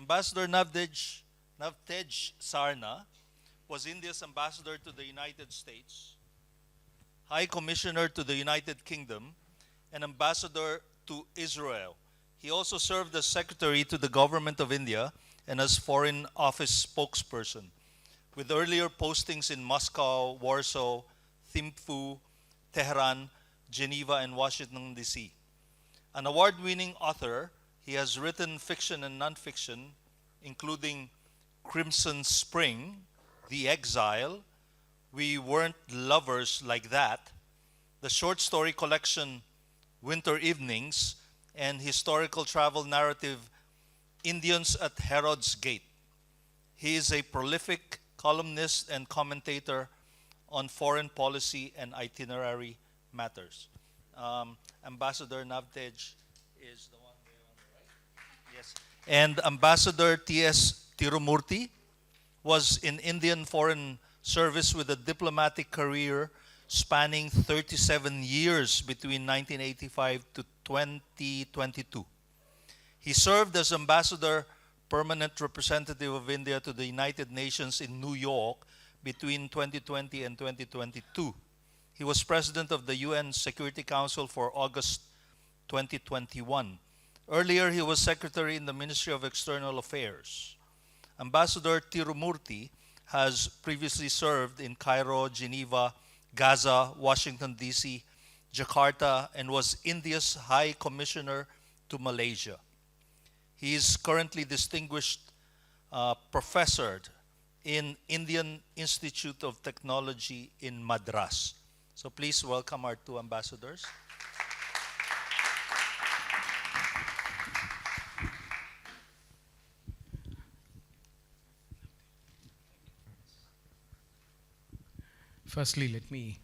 Ambassador Navtej Sarna was India's ambassador to the United States, High Commissioner to the United Kingdom, and ambassador to Israel. He also served as secretary to the government of India and as foreign office spokesperson, with earlier postings in Moscow, Warsaw, Thimphu, Tehran, Geneva, and Washington, D.C. An award-winning author, he has written fiction and nonfiction, including Crimson Spring, The Exile, We Weren't Lovers Like That, the short story collection Winter Evenings, and historical travel narrative Indians at Herod's Gate. He is a prolific columnist and commentator on foreign policy and itinerary matters. Ambassador Navtej is the one there on the right. Yes. And Ambassador T.S. Tirumurti was in Indian Foreign Service with a diplomatic career spanning 37 years between 1985 to 2022. He served as Ambassador Permanent Representative of India to the United Nations in New York between 2020 and 2022. He was President of the UN Security Council for August 2021. Earlier, he was Secretary in the Ministry of External Affairs. Ambassador Tirumurti has previously served in Cairo, Geneva, Gaza, Washington, D.C., Jakarta, and was India's High Commissioner to Malaysia. He is currently Distinguished Professor in Indian Institute of Technology in Madras. So please welcome our two ambassadors. Firstly, let me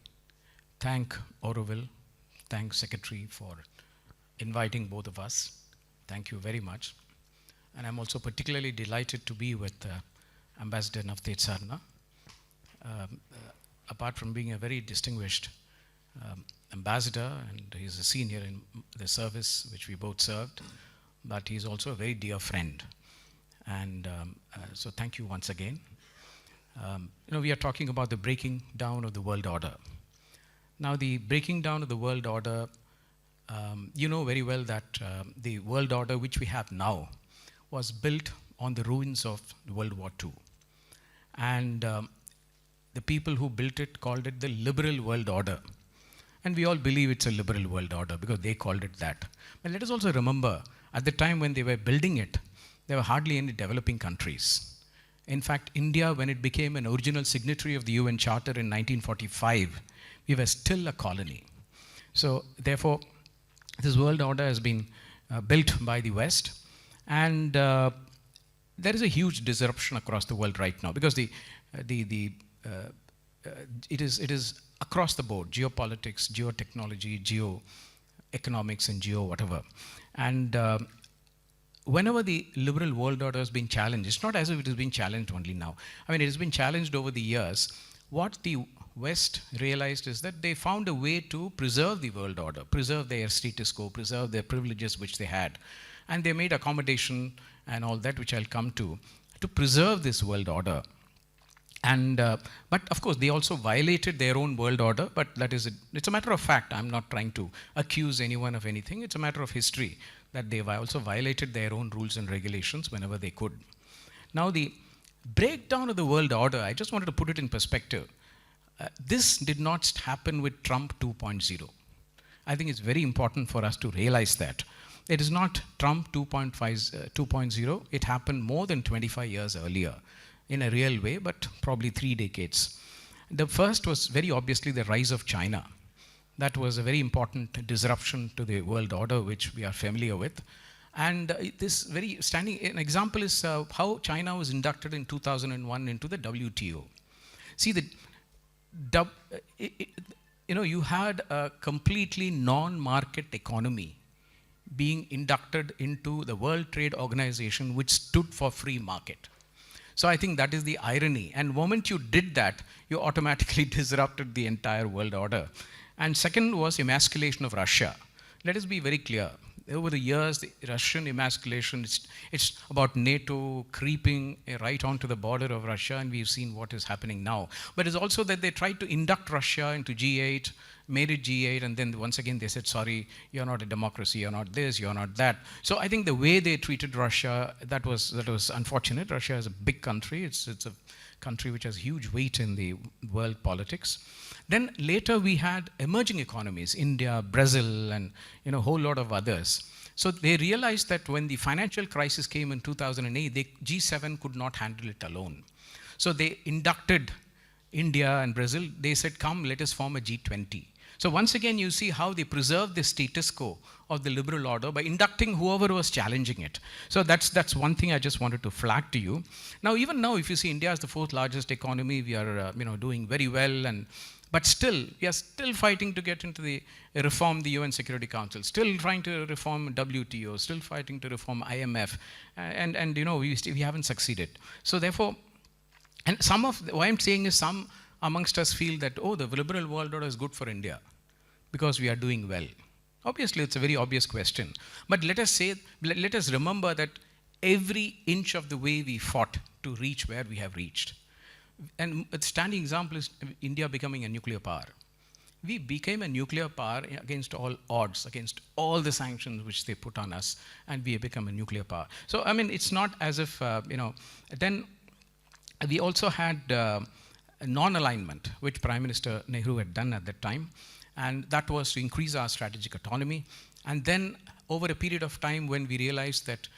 thank Auroville, thank Secretary for inviting both of us. Thank you very much. And I'm also particularly delighted to be with Ambassador Navtej Sarna. Apart from being a very distinguished ambassador, and he's a senior in the service which we both served, but he's also a very dear friend. And so thank you once again. We are talking about the breaking down of the world order. Now, the breaking down of the world order, you know very well that the world order which we have now was built on the ruins of World War II. And the people who built it called it the liberal world order. And we all believe it's a liberal world order because they called it that. But let us also remember, at the time when they were building it, there were hardly any developing countries. In fact, India, when it became an original signatory of the UN Charter in 1945, we were still a colony. So therefore, this world order has been built by the West, and there is a huge disruption across the world right now because it is across the board: geopolitics, geotechnology, geoeconomics, and geo whatever. And whenever the liberal world order has been challenged, it's not as if it has been challenged only now. I mean, it has been challenged over the years. What the West realized is that they found a way to preserve the world order, preserve their status quo, preserve their privileges which they had. And they made accommodation and all that, which I'll come to preserve this world order. And but of course, they also violated their own world order, but it's a matter of fact. I'm not trying to accuse anyone of anything. It's a matter of history that they also violated their own rules and regulations whenever they could. Now, the breakdown of the world order, I just wanted to put it in perspective. This did not happen with Trump 2.0. I think it's very important for us to realize that. It is not Trump 2.0. It happened more than 25 years earlier in a real way, but probably 3 decades. The first was very obviously the rise of China. That was a very important disruption to the world order, which we are familiar with. And this very an example is how China was inducted in 2001 into the WTO. See, you had a completely non-market economy being inducted into the World Trade Organization, which stood for free market. So I think that is the irony. And the moment you did that, you automatically disrupted the entire world order. And second was emasculation of Russia. Let us be very clear. Over the years, the Russian emasculation, it's about NATO creeping right onto the border of Russia, and we've seen what is happening now. But it's also that they tried to induct Russia into G8, made it G8, and then once again they said, sorry, you're not a democracy, you're not this, you're not that. So I think the way they treated Russia, that was unfortunate. Russia is a big country. It's a country which has huge weight in the world politics. Then later we had emerging economies, India, Brazil, and a whole lot of others. So they realized that when the financial crisis came in 2008, G7 could not handle it alone. So they inducted India and Brazil. They said, come, let us form a G20. So once again, you see how they preserved the status quo of the liberal order by inducting whoever was challenging it. So that's one thing I just wanted to flag to you. Now, even now, if you see India is the fourth largest economy, we are doing very well, but still, we are still fighting to get into reform the UN Security Council, still trying to reform WTO, still fighting to reform IMF, and we haven't succeeded. So therefore, and what I'm saying is some amongst us feel that, the liberal world order is good for India because we are doing well. Obviously, it's a very obvious question. But let us remember that every inch of the way we fought to reach where we have reached. And a standing example is India becoming a nuclear power. We became a nuclear power against all odds, against all the sanctions which they put on us, and we have become a nuclear power. So, I mean, it's not as if, then we also had a non-alignment, which Prime Minister Nehru had done at that time, and that was to increase our strategic autonomy. And then, over a period of time when we realized that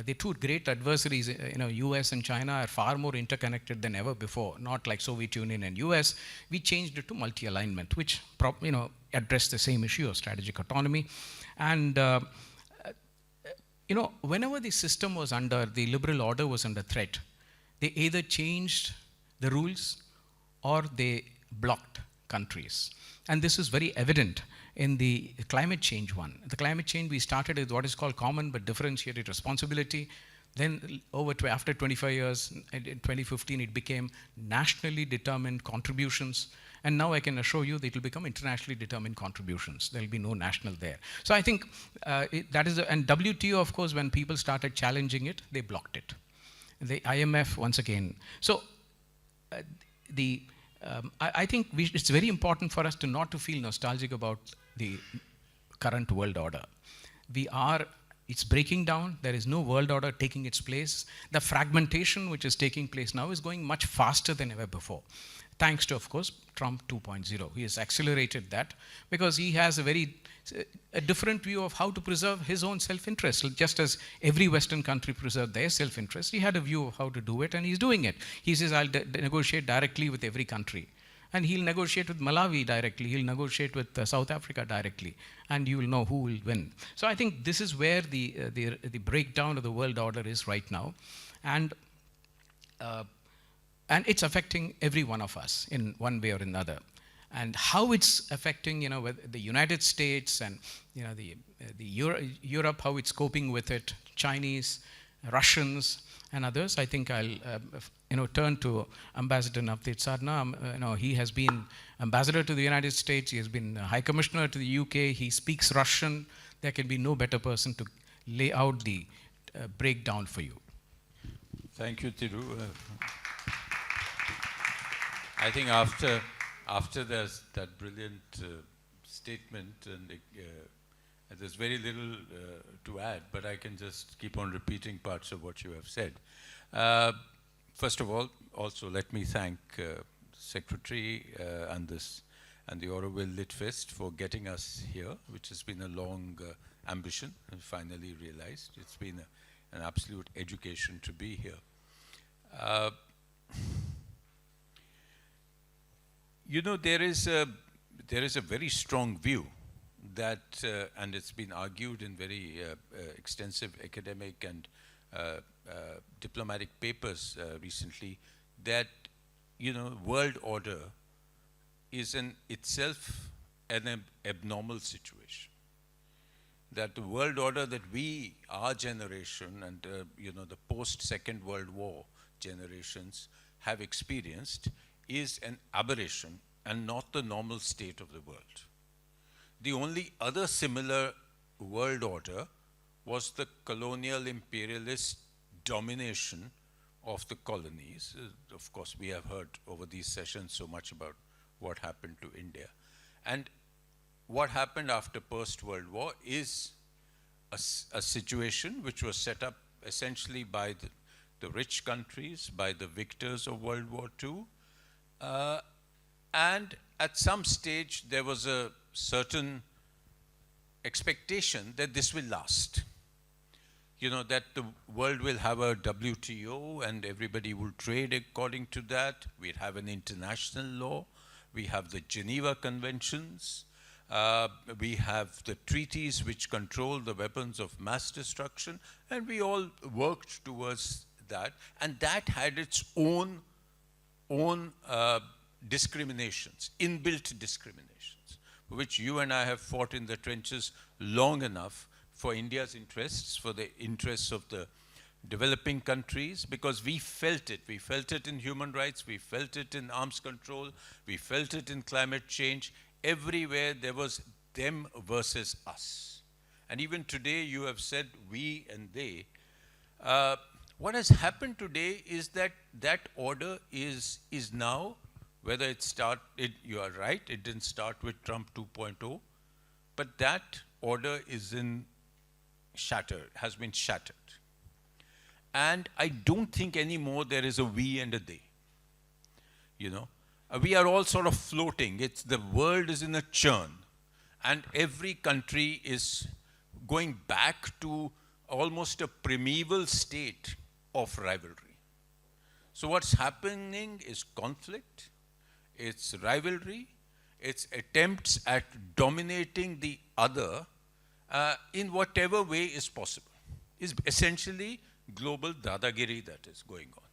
the two great adversaries, US and China, are far more interconnected than ever before, not like Soviet Union and US, we changed it to multi-alignment, which addressed the same issue of strategic autonomy. And whenever the system was the liberal order was under threat, they either changed the rules or they blocked countries. And this is very evident in the climate change one. The climate change, we started with what is called common but differentiated responsibility. Then after 25 years, in 2015, it became nationally determined contributions. And now I can assure you that it will become internationally determined contributions. There will be no national there. So I think that is, and WTO, of course, when people started challenging it, they blocked it. The IMF, once again. So I think it's very important for us not to feel nostalgic about the current world order. It's breaking down. There is no world order taking its place. The fragmentation which is taking place now is going much faster than ever before. Thanks to, of course, Trump 2.0. He has accelerated that because he has a different view of how to preserve his own self-interest. Just as every Western country preserved their self-interest, he had a view of how to do it, and he's doing it. He says, I'll negotiate directly with every country. And he'll negotiate with Malawi directly, he'll negotiate with South Africa directly, and you will know who will win. So I think this is where the breakdown of the world order is right now. And it's affecting every one of us in one way or another. And how it's affecting, the United States and, Europe, how it's coping with it, Chinese, Russians, and others. I think I'll, turn to Ambassador Navtej Sarna. He has been ambassador to the United States. He has been High Commissioner to the UK. He speaks Russian. There can be no better person to lay out the breakdown for you. Thank you, Tiru. I think after there's that brilliant statement, and there's very little to add, but I can just keep on repeating parts of what you have said. First of all, also let me thank Secretary and the Auroville Lit Fest for getting us here, which has been a long ambition and finally realized. It's been an absolute education to be here. There is a very strong view that, and it's been argued in very extensive academic and diplomatic papers recently, that world order is in itself an abnormal situation. That the world order that our generation and the post-Second World War generations have experienced is an aberration and not the normal state of the world. The only other similar world order was the colonial imperialist domination of the colonies. Of course, we have heard over these sessions so much about what happened to India. And what happened after Post-World War is a situation which was set up essentially by the rich countries, by the victors of World War II. And at some stage, there was a certain expectation that this will last. You know, that the world will have a WTO and everybody will trade according to that. We'd have an international law. We have the Geneva Conventions. We have the treaties which control the weapons of mass destruction. And we all worked towards that. And that had its own discriminations, inbuilt discriminations, for which you and I have fought in the trenches long enough for India's interests, for the interests of the developing countries, because we felt it. We felt it in human rights, we felt it in arms control, we felt it in climate change. Everywhere there was them versus us. And even today you have said we and they. What has happened today is that that order is now, whether you are right, it didn't start with Trump 2.0, but that order is has been shattered. And I don't think anymore there is a we and a they. You know, we are all sort of floating. The world is in a churn, and every country is going back to almost a primeval state of rivalry. So what's happening is conflict, it's rivalry, it's attempts at dominating the other in whatever way is possible. Is essentially global dadagiri that is going on.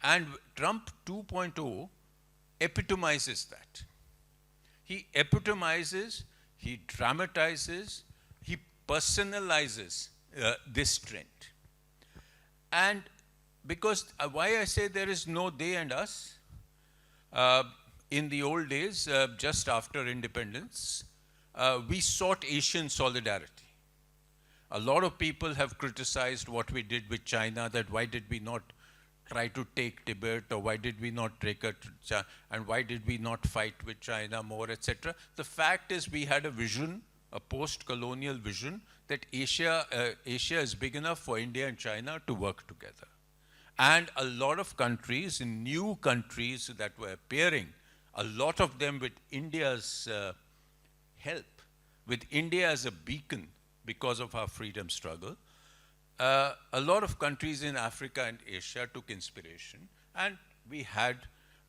And Trump 2.0 epitomizes that. He epitomizes, he dramatizes, he personalizes this trend. And because why I say there is no they and us, in the old days, just after independence, we sought Asian solidarity. A lot of people have criticized what we did with China, that why did we not try to take Tibet, or why did we not take it, and why did we not fight with China more, etc. The fact is we had a vision, a post-colonial vision, that Asia is big enough for India and China to work together. And a lot of countries, new countries that were appearing, a lot of them with India's help, with India as a beacon because of our freedom struggle, a lot of countries in Africa and Asia took inspiration. And we had,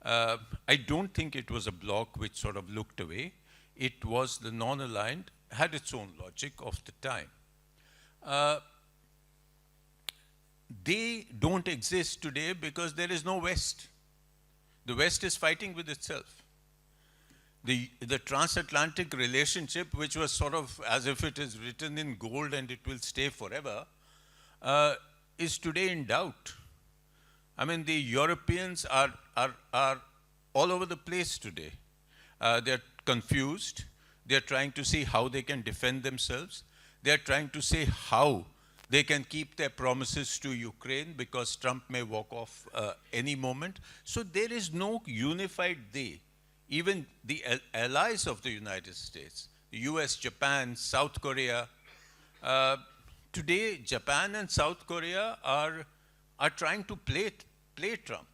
I don't think it was a bloc which sort of looked away. It was the non-aligned, had its own logic of the time. They don't exist today because there is no West. The West is fighting with itself. The transatlantic relationship, which was sort of as if it is written in gold and it will stay forever, is today in doubt. I mean, the Europeans are all over the place today. They're confused. They're trying to see how they can defend themselves. They're trying to see how they can keep their promises to Ukraine, because Trump may walk off any moment. So there is no unified they. Even the allies of the United States, the US, Japan, South Korea, today Japan and South Korea are trying to play Trump.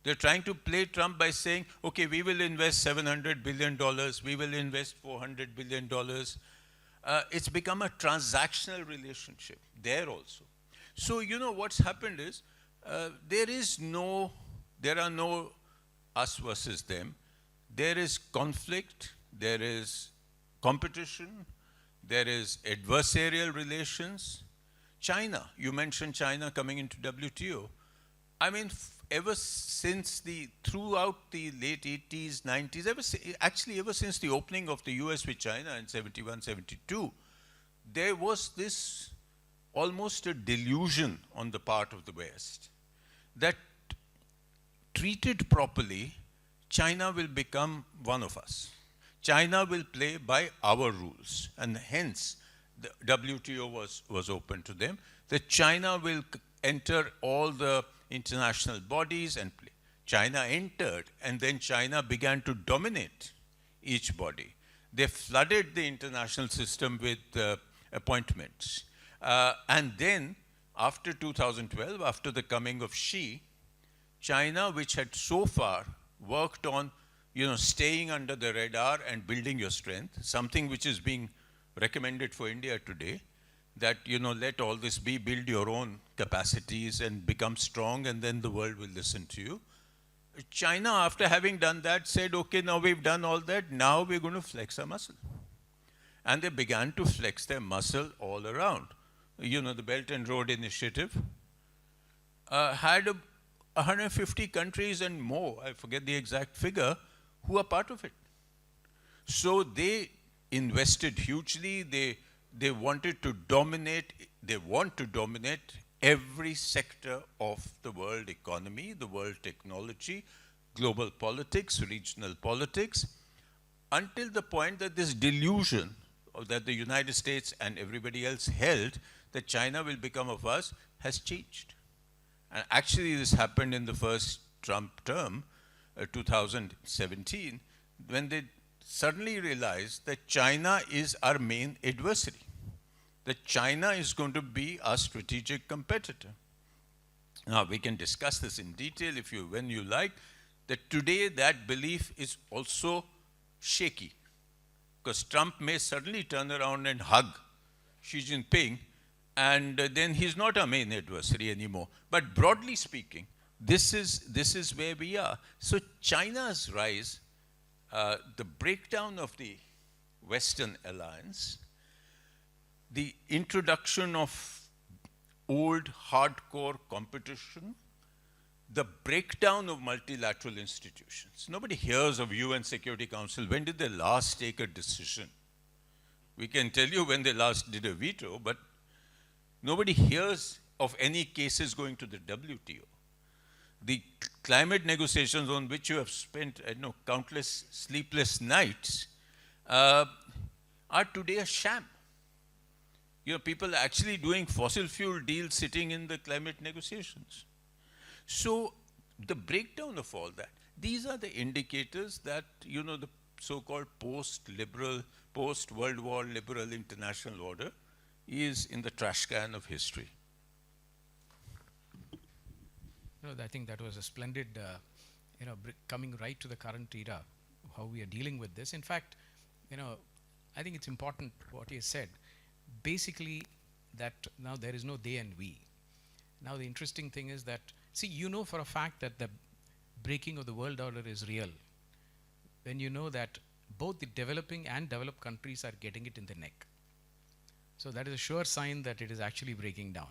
They're trying to play Trump by saying, okay, we will invest $700 billion, we will invest $400 billion. It's become a transactional relationship there also. So, you know, what's happened is, there are no us versus them. There is conflict, there is competition, there is adversarial relations. China, you mentioned China coming into WTO. I mean, ever since throughout the late 80s, 90s, actually ever since the opening of the US with China in 71, 72, there was this almost a delusion on the part of the West that treated properly, China will become one of us. China will play by our rules, and hence the WTO was open to them, that China will enter all the international bodies and play. China entered, and then China began to dominate each body. They flooded the international system with appointments. And then, after 2012, after the coming of Xi, China, which had so far worked on, staying under the radar and building your strength, something which is being recommended for India today, that, let all this be, build your own capacities and become strong, and then the world will listen to you. China, after having done that, said, okay, now we've done all that, now we're going to flex our muscle. And they began to flex their muscle all around. The Belt and Road Initiative had 150 countries and more, I forget the exact figure, who are part of it. So they invested hugely. They wanted to dominate, they want to dominate every sector of the world economy, the world technology, global politics, regional politics, until the point that this delusion that the United States and everybody else held that China will become of us has changed. And actually this happened in the first Trump term, 2017, when they suddenly realized that China is our main adversary, that China is going to be our strategic competitor. Now, we can discuss this in detail when you like, that today that belief is also shaky, because Trump may suddenly turn around and hug Xi Jinping, and then he's not our main adversary anymore. But broadly speaking, this is where we are. So China's rise, the breakdown of the Western alliance, the introduction of old hardcore competition, the breakdown of multilateral institutions. Nobody hears of UN Security Council. When did they last take a decision? We can tell you when they last did a veto, but nobody hears of any cases going to the WTO. The climate negotiations on which you have spent, countless sleepless nights are today a sham. People are actually doing fossil fuel deals sitting in the climate negotiations. So the breakdown of all that, these are the indicators that, the so-called post-liberal, post-World War liberal international order is in the trash can of history. I think that was a splendid, coming right to the current era, how we are dealing with this. In fact, I think it's important what he said. Basically, that now there is no they and we. Now the interesting thing is that, for a fact that the breaking of the world order is real, when you know that both the developing and developed countries are getting it in the neck. So that is a sure sign that it is actually breaking down.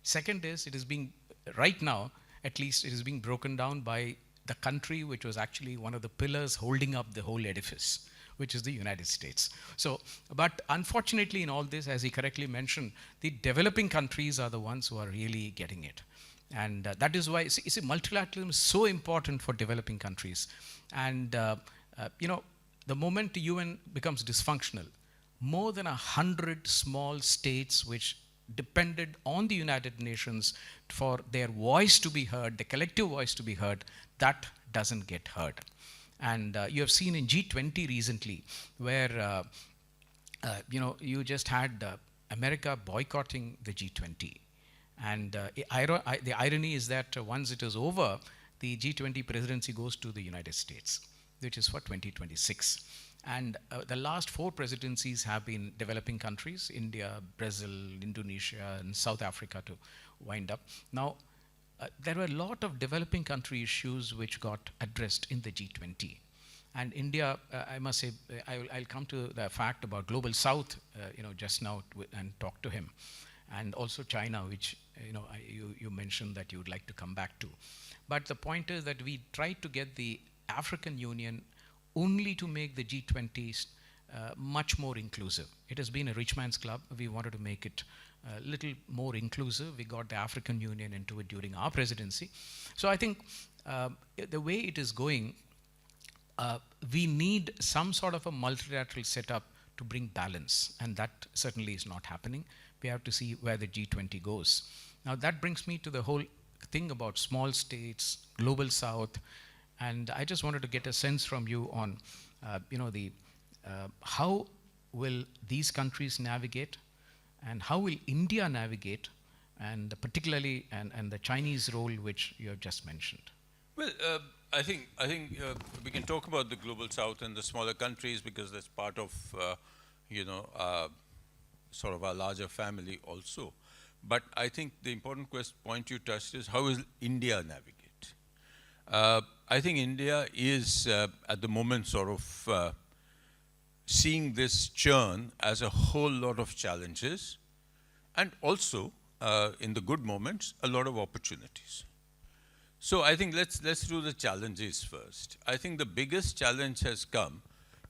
Second is, it is being, right now, at least it is being broken down by the country which was actually one of the pillars holding up the whole edifice, which is the United States. So, but unfortunately in all this, as he correctly mentioned, the developing countries are the ones who are really getting it. And that is why, multilateralism is so important for developing countries. And, the moment the UN becomes dysfunctional, more than 100 small states which depended on the United Nations for their voice to be heard, the collective voice to be heard, that doesn't get heard. And you have seen in G20 recently, where you just had America boycotting the G20. And the irony is that once it is over, the G20 presidency goes to the United States, which is for 2026. And the last 4 presidencies have been developing countries, India, Brazil, Indonesia, and South Africa to wind up. Now, there were a lot of developing country issues which got addressed in the G20. And India, I must say, I'll come to the fact about Global South, just now and talk to him. And also China, which, you mentioned that you would like to come back to. But the point is that we tried to get the African Union only to make the G20s much more inclusive. It has been a rich man's club. We wanted to make it a little more inclusive. We got the African Union into it during our presidency. So I think the way it is going, we need some sort of a multilateral setup to bring balance. And that certainly is not happening. We have to see where the G20 goes. Now that brings me to the whole thing about small states, global south, and I just wanted to get a sense from you on, how will these countries navigate, and how will India navigate, and particularly and the Chinese role which you have just mentioned. Well, I think we can talk about the global south and the smaller countries because that's part of sort of our larger family also. But I think the important point you touched is how will India navigate? I think India is at the moment sort of seeing this churn as a whole lot of challenges, and also in the good moments, a lot of opportunities. So I think let's do the challenges first. I think the biggest challenge has come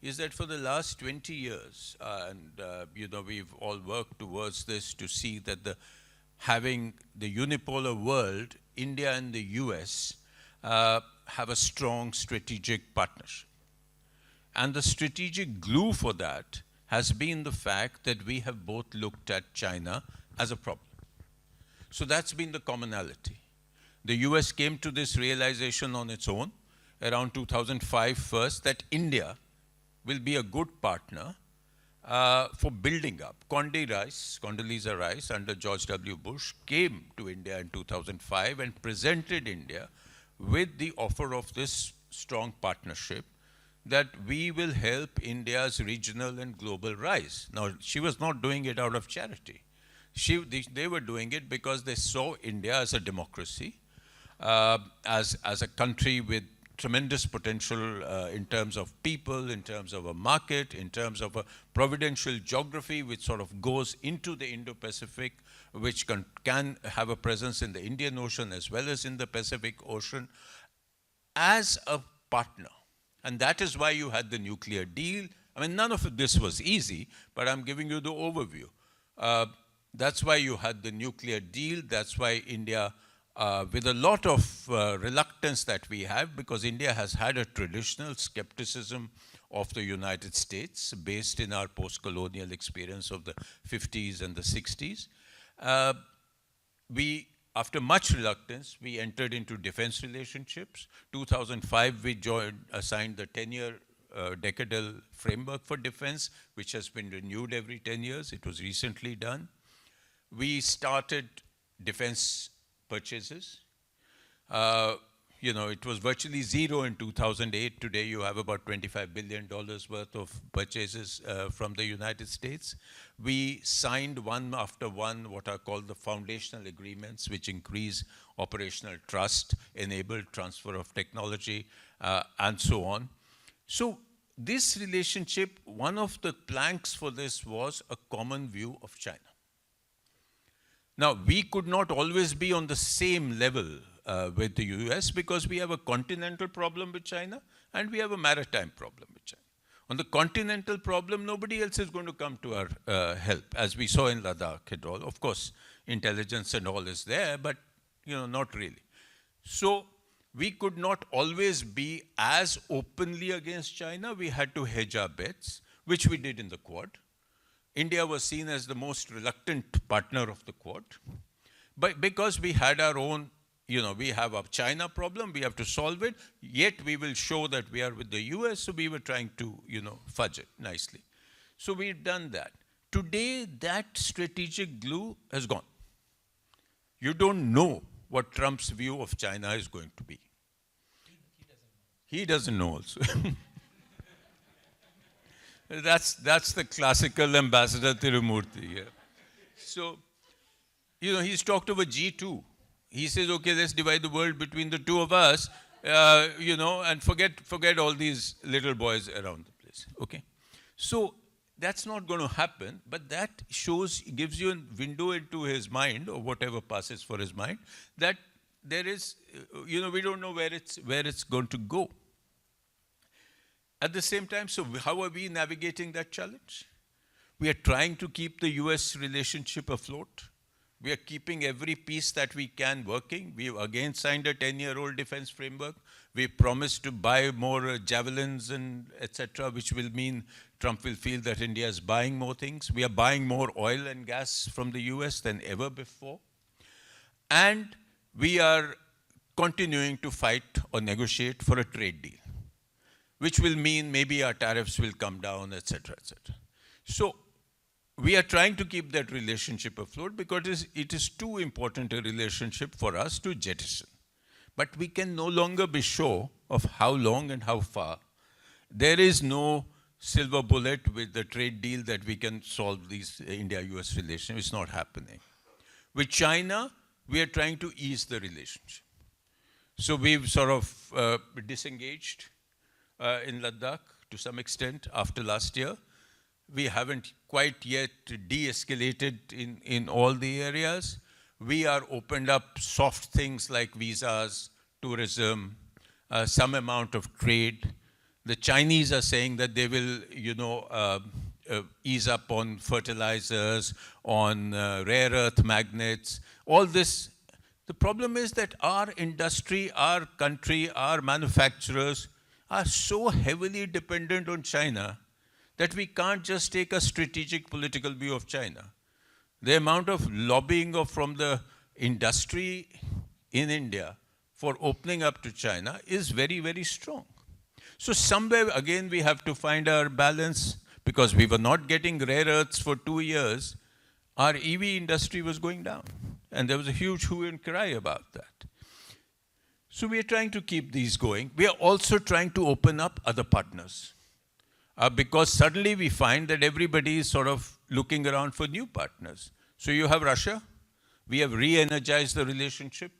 is that for the last 20 years, we've all worked towards this to see that having the unipolar world, India and the US have a strong strategic partnership. And the strategic glue for that has been the fact that we have both looked at China as a problem. So that's been the commonality. The US came to this realization on its own around 2005 first, that India will be a good partner for building up. Condoleezza Rice under George W. Bush came to India in 2005 and presented India with the offer of this strong partnership that we will help India's regional and global rise. Now, she was not doing it out of charity. They were doing it because they saw India as a democracy, as a country with tremendous potential in terms of people, in terms of a market, in terms of a providential geography which sort of goes into the Indo-Pacific, which can have a presence in the Indian Ocean as well as in the Pacific Ocean, as a partner. And that is why you had the nuclear deal. I mean, none of this was easy, but I'm giving you the overview. That's why you had the nuclear deal. That's why India, with a lot of reluctance that we have, because India has had a traditional skepticism of the United States based in our post-colonial experience of the 50s and the 60s. After much reluctance, we entered into defense relationships. 2005, we signed the 10-year decadal framework for defense, which has been renewed every 10 years. It was recently done. We started defense purchases. It was virtually zero in 2008. Today, you have about $25 billion worth of purchases from the United States. We signed one after one what are called the foundational agreements, which increase operational trust, enable transfer of technology, and so on. So this relationship, one of the planks for this was a common view of China. Now, we could not always be on the same level with the US because we have a continental problem with China and we have a maritime problem with China. On the continental problem, nobody else is going to come to our help, as we saw in Ladakh and all. Of course, intelligence and all is there, but not really. So we could not always be as openly against China. We had to hedge our bets, which we did in the Quad. India was seen as the most reluctant partner of the Quad. But because we had our own, we have a China problem, we have to solve it, yet we will show that we are with the US, so we were trying to, fudge it nicely. So we've done that. Today, that strategic glue has gone. You don't know what Trump's view of China is going to be. He doesn't know also. That's the classical Ambassador Tirumurti. Yeah. So, he's talked over G2. He says, okay, let's divide the world between the two of us, and forget all these little boys around the place. Okay. So that's not going to happen, but that gives you a window into his mind, or whatever passes for his mind, that there is, we don't know where it's going to go. At the same time, so how are we navigating that challenge? We are trying to keep the US relationship afloat. We are keeping every piece that we can working. We've again signed a 10-year-old defense framework. We promised to buy more javelins and etc., which will mean Trump will feel that India is buying more things. We are buying more oil and gas from the US than ever before. And we are continuing to fight or negotiate for a trade deal, which will mean maybe our tariffs will come down, etc., etc. So we are trying to keep that relationship afloat because it is too important a relationship for us to jettison. But we can no longer be sure of how long and how far. There is no silver bullet with the trade deal that we can solve these India-US relations. It's not happening. With China, we are trying to ease the relationship. So we've sort of disengaged in Ladakh to some extent after last year. We haven't quite yet de-escalated in all the areas. We are opened up soft things like visas, tourism, some amount of trade. The Chinese are saying that they will, ease up on fertilizers, on rare earth magnets, all this. The problem is that our industry, our country, our manufacturers are so heavily dependent on China that we can't just take a strategic political view of China. The amount of lobbying from the industry in India for opening up to China is very, very strong. So somewhere, again, we have to find our balance because we were not getting rare earths for 2 years. Our EV industry was going down. And there was a huge hue and cry about that. So we are trying to keep these going. We are also trying to open up other partners. Because suddenly we find that everybody is sort of looking around for new partners. So you have Russia. We have re-energized the relationship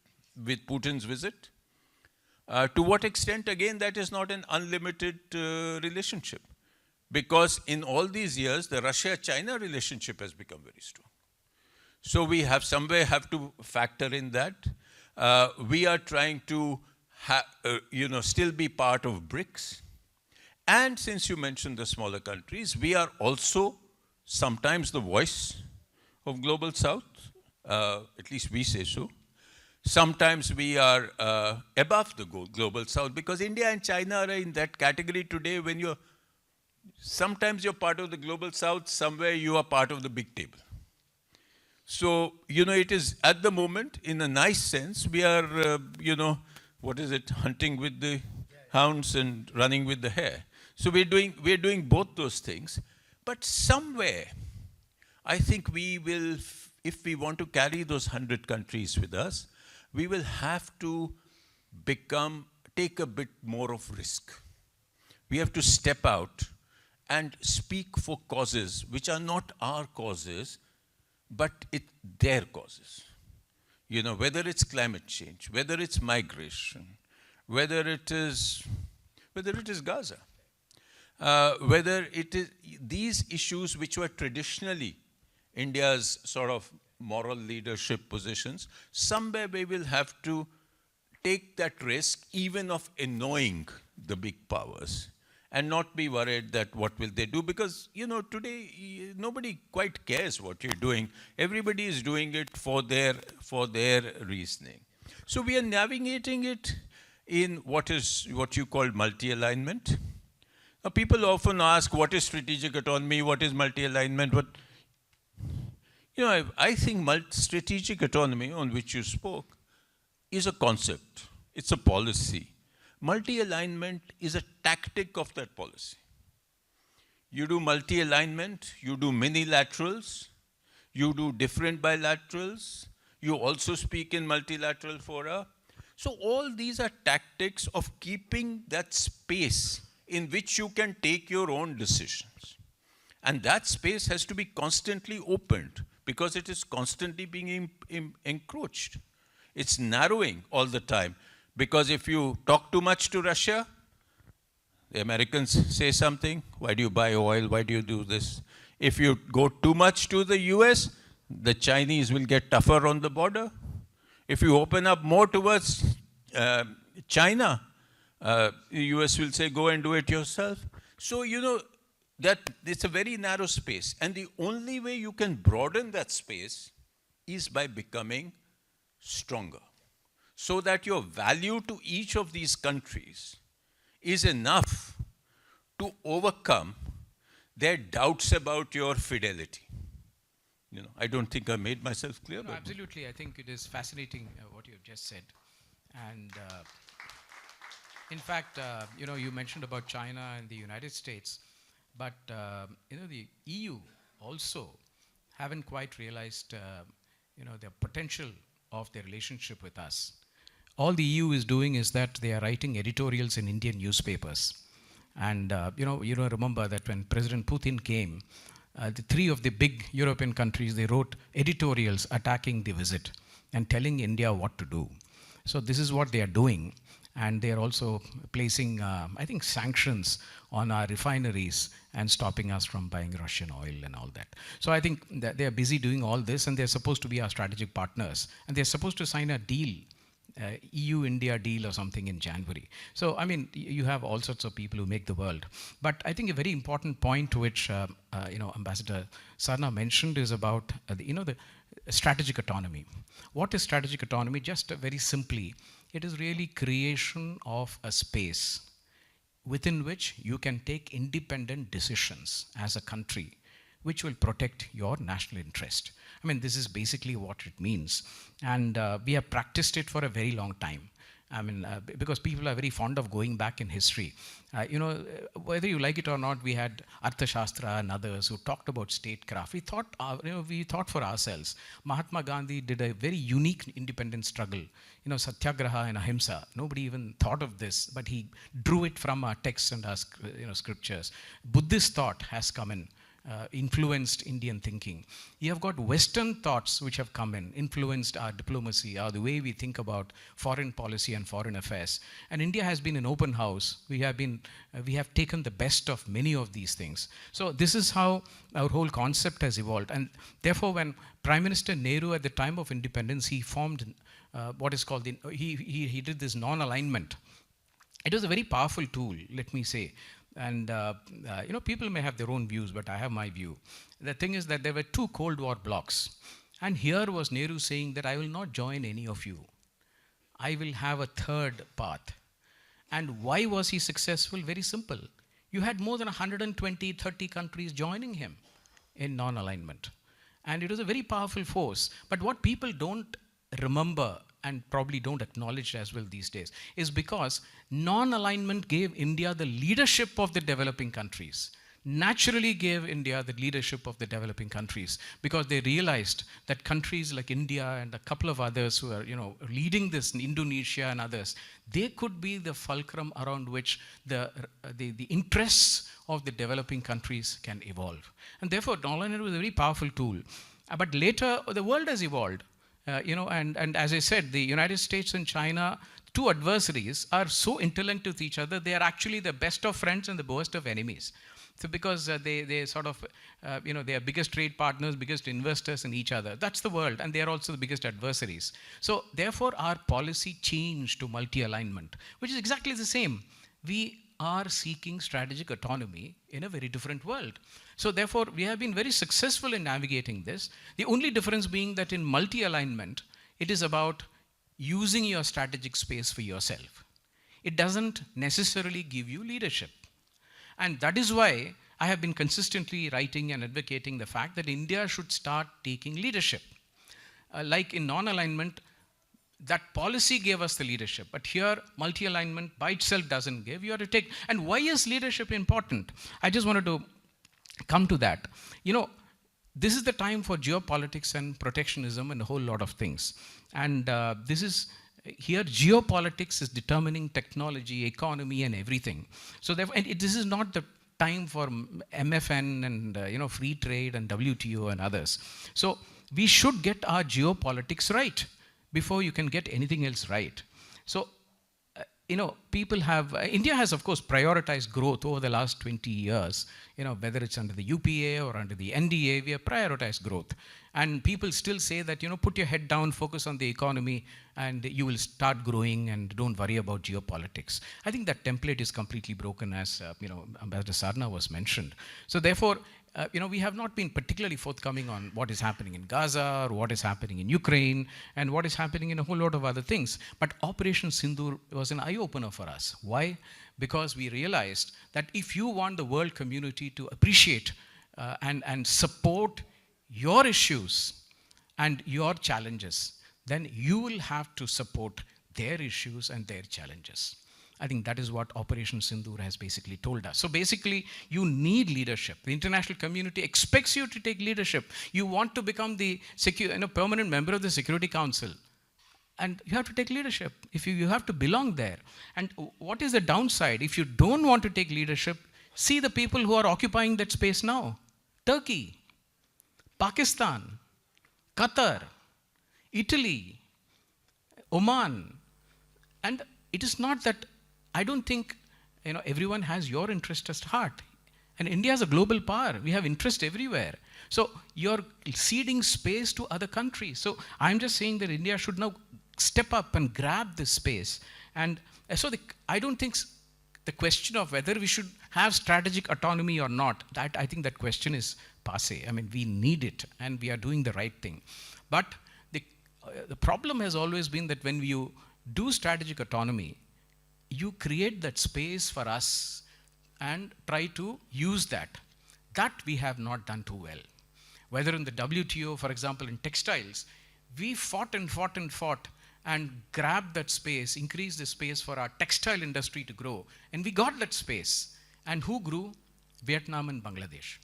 with Putin's visit. To what extent, again, that is not an unlimited relationship. Because in all these years, the Russia-China relationship has become very strong. So we have somewhere have to factor in that. We are trying to still be part of BRICS. And since you mentioned the smaller countries, we are also sometimes the voice of Global South. At least we say so. Sometimes we are above the Global South because India and China are in that category today when sometimes you're part of the Global South, somewhere you are part of the big table. So, it is at the moment, in a nice sense, we are, hunting with the hounds and running with the hare. So we're doing both those things. But somewhere, I think we will, if we want to carry those 100 countries with us, we will have to take a bit more of risk. We have to step out and speak for causes which are not our causes, but their causes. Whether it's climate change, whether it's migration, whether it is Gaza, whether it is these issues which were traditionally India's sort of moral leadership positions, somewhere we will have to take that risk even of annoying the big powers and not be worried that what will they do, because today nobody quite cares what you're doing. Everybody is doing it for their reasoning. So we are navigating it in what you call multi-alignment. Now, people often ask, what is strategic autonomy? What is multi-alignment? I think strategic autonomy, on which you spoke, is a concept. It's a policy. Multi-alignment is a tactic of that policy. You do multi-alignment, you do mini-laterals, you do different bilaterals, you also speak in multilateral fora. So all these are tactics of keeping that space in which you can take your own decisions. And that space has to be constantly opened because it is constantly being encroached. It's narrowing all the time. Because if you talk too much to Russia, the Americans say something, why do you buy oil, why do you do this? If you go too much to the US, the Chinese will get tougher on the border. If you open up more towards China, the US will say, go and do it yourself. So, that it's a very narrow space. And the only way you can broaden that space is by becoming stronger, so that your value to each of these countries is enough to overcome their doubts about your fidelity. I don't think I made myself clear. No, absolutely. I think it is fascinating what you have just said. And in fact, you mentioned about China and the United States, but the EU also haven't quite realized the potential of their relationship with us. All the EU is doing is that they are writing editorials in Indian newspapers. And you remember that when President Putin came, the three of the big European countries, they wrote editorials attacking the visit and telling India what to do. So this is what they are doing. And they are also placing, I think, sanctions on our refineries and stopping us from buying Russian oil and all that. So I think that they are busy doing all this, and they're supposed to be our strategic partners. And they're supposed to sign a deal, EU-India deal or something in January. So, I mean, you have all sorts of people who make the world. But I think a very important point which, Ambassador Sarna mentioned is about, the strategic autonomy. What is strategic autonomy? Just very simply, it is really creation of a space within which you can take independent decisions as a country which will protect your national interest. I mean, this is basically what it means. And we have practiced it for a very long time. I mean, because people are very fond of going back in history. Whether you like it or not, we had Arthashastra and others who talked about statecraft. We thought for ourselves. Mahatma Gandhi did a very unique independent struggle. Satyagraha and Ahimsa. Nobody even thought of this, but he drew it from our texts and our scriptures. Buddhist thought has come in. Influenced Indian thinking. You have got Western thoughts which have come in, influenced our diplomacy, the way we think about foreign policy and foreign affairs. And India has been an open house. We have taken the best of many of these things. So this is how our whole concept has evolved. And therefore, when Prime Minister Nehru at the time of independence, he formed what is called, he did this non-alignment. It was a very powerful tool, let me say. And, people may have their own views, but I have my view. The thing is that there were two Cold War blocs. And here was Nehru saying that I will not join any of you. I will have a third path. And why was he successful? Very simple. You had more than 120, 30 countries joining him in non-alignment. And it was a very powerful force. But what people don't remember and probably don't acknowledge as well these days, is because non-alignment gave India the leadership of the developing countries. Naturally gave India the leadership of the developing countries, because they realized that countries like India and a couple of others who are, leading this, Indonesia and others, they could be the fulcrum around which the interests of the developing countries can evolve. And therefore, non-alignment was a very powerful tool. But later, the world has evolved. And as I said, the United States and China, two adversaries, are so interlinked with each other, they are actually the best of friends and the worst of enemies. So because they sort of, they are biggest trade partners, biggest investors in each other. That's the world, and they are also the biggest adversaries. So therefore, our policy changed to multi-alignment, which is exactly the same. We are seeking strategic autonomy in a very different world. So therefore, we have been very successful in navigating this. The only difference being that in multi-alignment, it is about using your strategic space for yourself. It doesn't necessarily give you leadership. And that is why I have been consistently writing and advocating the fact that India should start taking leadership. Like in non-alignment, that policy gave us the leadership, but here multi-alignment by itself doesn't give. You have to take. And why is leadership important? I just wanted to come to that. This is the time for geopolitics and protectionism and a whole lot of things. And this is here, geopolitics is determining technology, economy, and everything. So therefore, this is not the time for MFN and free trade and WTO and others. So we should get our geopolitics right before you can get anything else right. So, people have, India has, of course, prioritized growth over the last 20 years. Whether it's under the UPA or under the NDA, we have prioritized growth. And people still say that, put your head down, focus on the economy, and you will start growing and don't worry about geopolitics. I think that template is completely broken, as, Ambassador Sarna was mentioned. So therefore, we have not been particularly forthcoming on what is happening in Gaza or what is happening in Ukraine and what is happening in a whole lot of other things. But Operation Sindoor was an eye-opener for us. Why? Because we realized that if you want the world community to appreciate and support your issues and your challenges, then you will have to support their issues and their challenges. I think that is what Operation Sindoor has basically told us. So basically, you need leadership. The international community expects you to take leadership. You want to become the permanent member of the Security Council. And you have to take leadership. If you have to belong there. And what is the downside? If you don't want to take leadership, see the people who are occupying that space now. Turkey, Pakistan, Qatar, Italy, Oman. And it is not that, I don't think everyone has your interest at heart. And India is a global power. We have interest everywhere. So you're ceding space to other countries. So I'm just saying that India should now step up and grab this space. And so I don't think the question of whether we should have strategic autonomy or not, that I think that question is passé. I mean, we need it and we are doing the right thing. But the problem has always been that when you do strategic autonomy, you create that space for us and try to use that. That we have not done too well. Whether in the WTO, for example, in textiles, we fought and grabbed that space, increased the space for our textile industry to grow. And we got that space. And who grew? Vietnam and Bangladesh.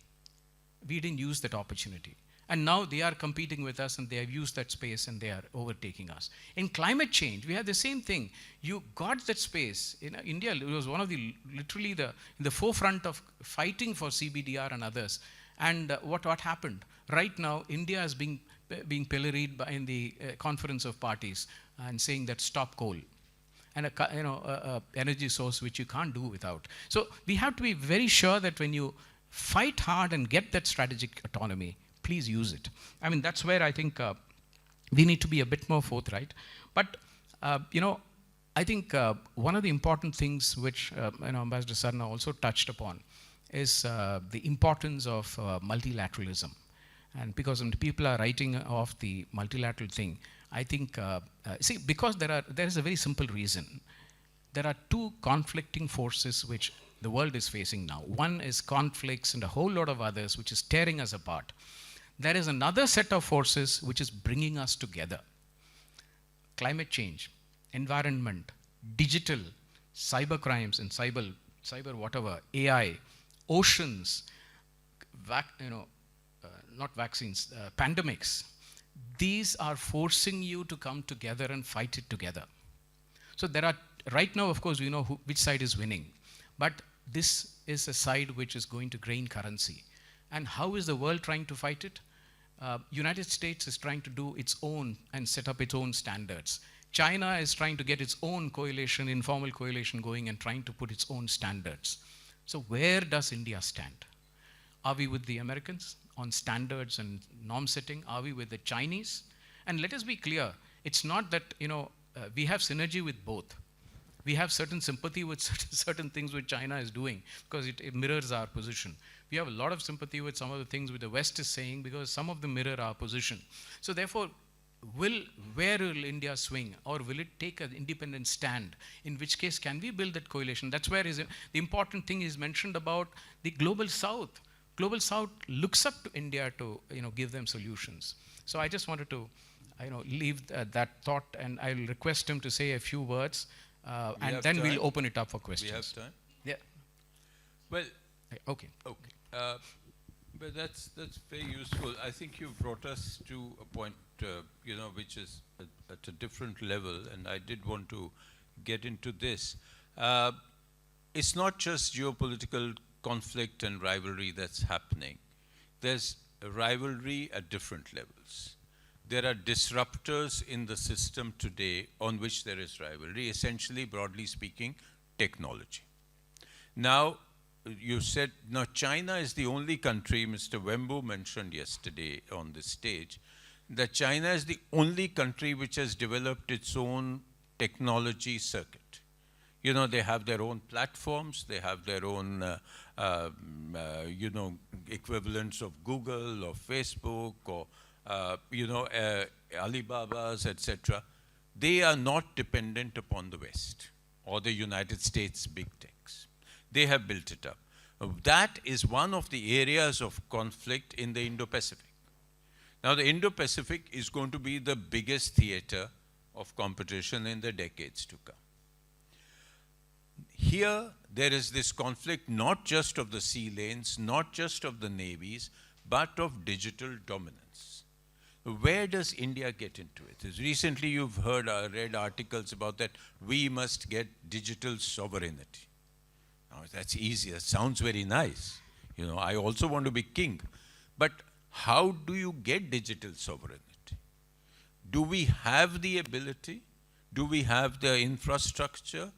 We didn't use that opportunity. And now they are competing with us and they have used that space and they are overtaking us. In climate change, we have the same thing. You got that space. In India, it was one of the, literally in the forefront of fighting for CBDR and others. And what happened? Right now, India is being pilloried in the conference of parties and saying that stop coal. And a energy source which you can't do without. So we have to be very sure that when you fight hard and get that strategic autonomy, please use it. I mean, that's where I think we need to be a bit more forthright. But, I think one of the important things which Ambassador Sarna also touched upon is the importance of multilateralism. And because when people are writing off the multilateral thing, I think, because there is a very simple reason. There are two conflicting forces which the world is facing now. One is conflicts and a whole lot of others which is tearing us apart. There is another set of forces which is bringing us together. Climate change, environment, digital, cyber crimes and cyber whatever, AI, oceans, not vaccines, pandemics. These are forcing you to come together and fight it together. So there are, right now, of course, we know which side is winning. But this is a side which is going to gain currency. And how is the world trying to fight it? United States is trying to do its own and set up its own standards. China is trying to get its own coalition, informal coalition going and trying to put its own standards. So where does India stand? Are we with the Americans on standards and norm setting? Are we with the Chinese? And let us be clear, it's not that, we have synergy with both. We have certain sympathy with certain things which China is doing because it mirrors our position. We have a lot of sympathy with some of the things which the West is saying because some of them mirror our position. So therefore, where will India swing, or will it take an independent stand? In which case, can we build that coalition? That's where the important thing is mentioned about the Global South. Global South looks up to India to give them solutions. So I just wanted to leave that thought, and I'll request him to say a few words, and then we'll open it up for questions. We have time? Yeah. Well, okay. But that's very useful. I think you've brought us to a point, which is at a different level, and I did want to get into this. It's not just geopolitical conflict and rivalry that's happening. There's a rivalry at different levels. There are disruptors in the system today on which there is rivalry, essentially, broadly speaking, technology. Now, you said, now China is the only country, Mr. Wembo mentioned yesterday on this stage, that China is the only country which has developed its own technology circuit. You know, they have their own platforms, they have their own, you know, equivalents of Google or Facebook or, you know, Alibaba's, etc. They are not dependent upon the West or the United States big techs. They have built it up. That is one of the areas of conflict in the Indo-Pacific. Now, the Indo-Pacific is going to be the biggest theater of competition in the decades to come. Here, there is this conflict not just of the sea lanes, not just of the navies, but of digital dominance. Where does India get into it? Recently, you've heard or read articles about that we must get digital sovereignty. Now, that's easy. That sounds very nice. You know, I also want to be king. But how do you get digital sovereignty? Do we have the ability? Do we have the infrastructure?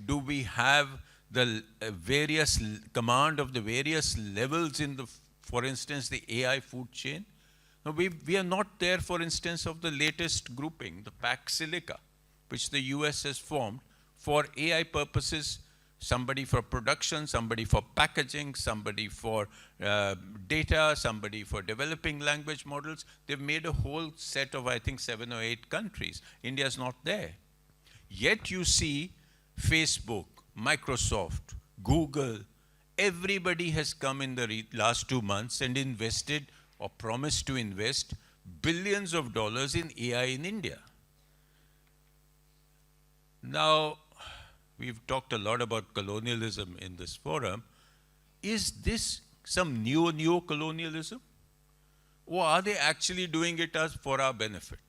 Do we have the various command of the various levels in the, for instance, the AI food chain? No, we are not there, for instance, of the latest grouping, the PAC Silica, which the US has formed for AI purposes, somebody for production, somebody for packaging, somebody for data, somebody for developing language models. They've made a whole set of, I think, 7 or 8 countries. India's not there. Yet you see Facebook, Microsoft, Google, everybody has come in the last 2 months and invested or promised to invest billions of dollars in AI in India. Now, we've talked a lot about colonialism in this forum. Is this some neo-colonialism? Or are they actually doing it as for our benefit?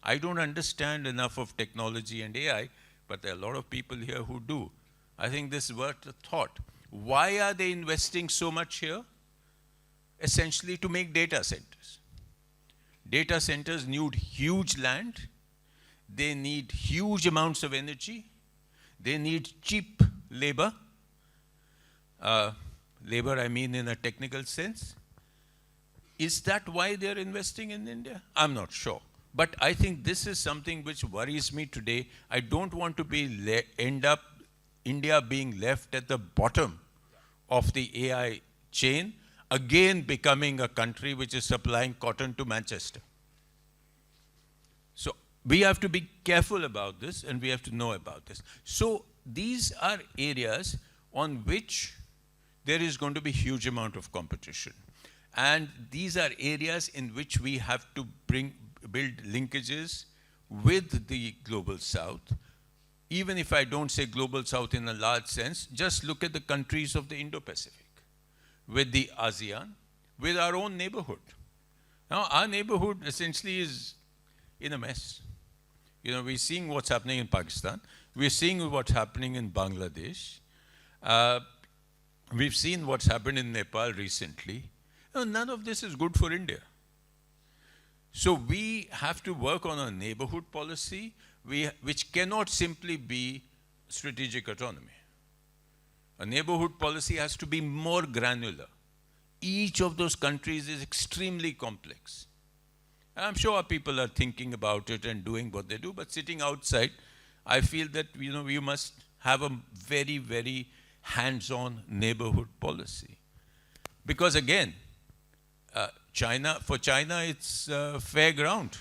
I don't understand enough of technology and AI, but there are a lot of people here who do. I think this is worth a thought. Why are they investing so much here? Essentially to make data centers. Data centers need huge land. They need huge amounts of energy. They need cheap labor. Labor, I mean in a technical sense. Is that why they're investing in India? I'm not sure. But I think this is something which worries me today. I don't want to end up India being left at the bottom of the AI chain, again becoming a country which is supplying cotton to Manchester. So we have to be careful about this and we have to know about this. So these are areas on which there is going to be huge amount of competition. And these are areas in which we have to build linkages with the global south. Even if I don't say global south in a large sense, just look at the countries of the Indo-Pacific, with the ASEAN, with our own neighborhood. Now, our neighborhood essentially is in a mess. You know, we're seeing what's happening in Pakistan. We're seeing what's happening in Bangladesh. We've seen what's happened in Nepal recently. You know, none of this is good for India. So we have to work on a neighborhood policy which cannot simply be strategic autonomy. A neighborhood policy has to be more granular. Each of those countries is extremely complex. And I'm sure people are thinking about it and doing what they do, but sitting outside, I feel that we must have a very, very hands-on neighborhood policy. Because again, for China, it's fair ground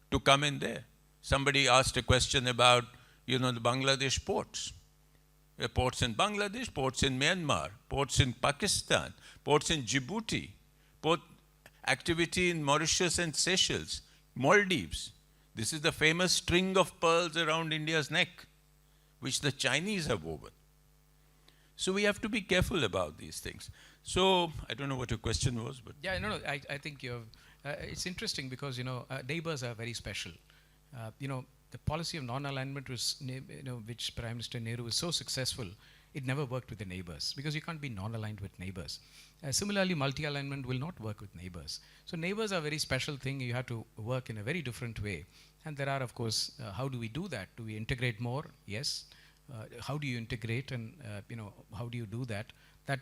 to come in there. Somebody asked a question about, the Bangladesh ports. There are ports in Bangladesh, ports in Myanmar, ports in Pakistan, ports in Djibouti, port activity in Mauritius and Seychelles, Maldives. This is the famous string of pearls around India's neck, which the Chinese have woven. So we have to be careful about these things. So I don't know what your question was, but yeah, no. I think you have. It's interesting because neighbors are very special. The policy of non-alignment was, which Prime Minister Nehru was so successful. It never worked with the neighbors because you can't be non-aligned with neighbors. Similarly, multi-alignment will not work with neighbors. So neighbors are a very special thing. You have to work in a very different way. And there are, of course, how do we do that? Do we integrate more? Yes. How do you integrate and, how do you do that? That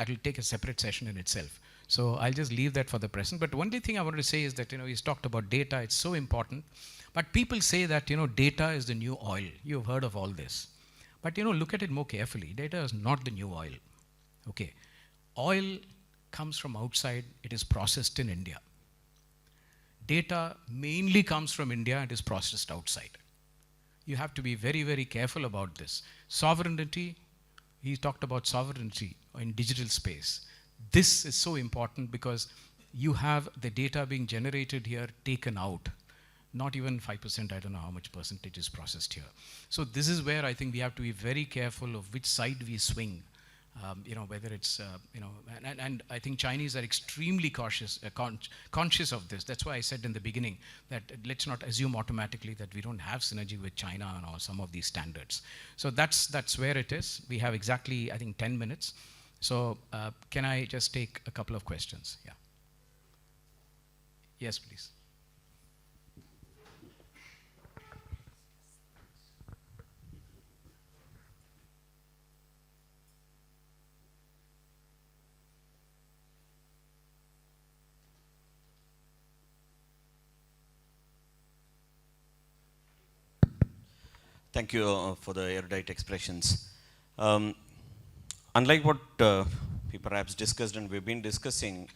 will take a separate session in itself. So I'll just leave that for the present. But one thing I wanted to say is that, he's talked about data. It's so important. But people say that, data is the new oil. You've heard of all this. But look at it more carefully. Data is not the new oil. Okay. Oil comes from outside, it is processed in India. Data mainly comes from India and is processed outside. You have to be very, very careful about this. Sovereignty, he talked about sovereignty in digital space. This is so important because you have the data being generated here, taken out. Not even 5%, I don't know how much percentage is processed here. So this is where I think we have to be very careful of which side we swing. Whether it's, and I think Chinese are extremely conscious of this. That's why I said in the beginning that let's not assume automatically that we don't have synergy with China on some of these standards. So that's where it is. We have exactly, I think, 10 minutes. So can I just take a couple of questions? Yeah. Yes, please. Thank you for the erudite expressions. Unlike what we perhaps discussed and we've been discussing,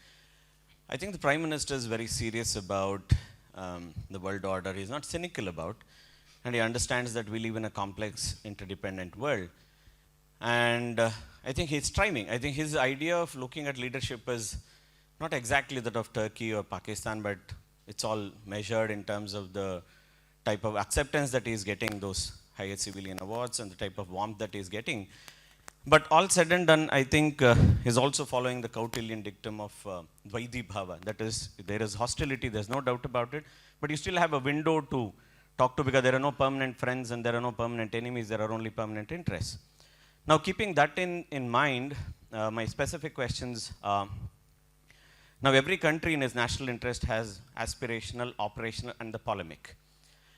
I think the Prime Minister is very serious about the world order. He's not cynical about, and he understands that we live in a complex, interdependent world. And I think he's striving. I think his idea of looking at leadership is not exactly that of Turkey or Pakistan, but it's all measured in terms of the type of acceptance that he's getting, those higher civilian awards, and the type of warmth that he's getting. But all said and done, I think he's also following the Kautilyan dictum of Vaidhi Bhava. That is, there is hostility, there's no doubt about it, but you still have a window to talk to, because there are no permanent friends and there are no permanent enemies, there are only permanent interests. Now, keeping that in mind, my specific questions are, now every country in its national interest has aspirational, operational, and the polemic.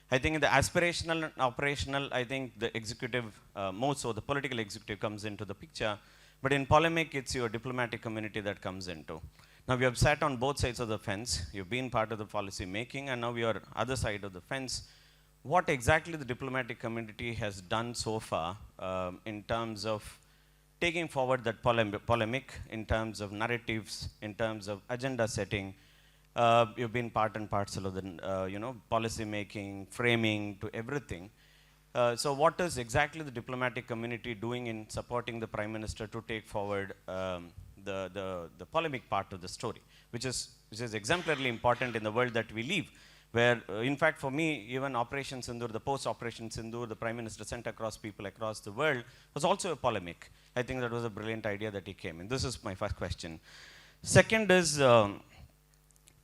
I think in the aspirational and operational, I think the executive, more so the political executive comes into the picture, but in polemic, it's your diplomatic community that comes into. Now, we have sat on both sides of the fence, you've been part of the policy making, and now we are other side of the fence. What exactly the diplomatic community has done so far in terms of taking forward that polemic, in terms of narratives, in terms of agenda setting? You've been part and parcel of the policy making, framing, to everything. So what is exactly the diplomatic community doing in supporting the Prime Minister to take forward the polemic part of the story, which is exemplarily important in the world that we live, where in fact for me, even Operation Sindoor, the post-Operation Sindoor, the Prime Minister sent across people across the world, was also a polemic. I think that was a brilliant idea that he came in. This is my first question. Second is,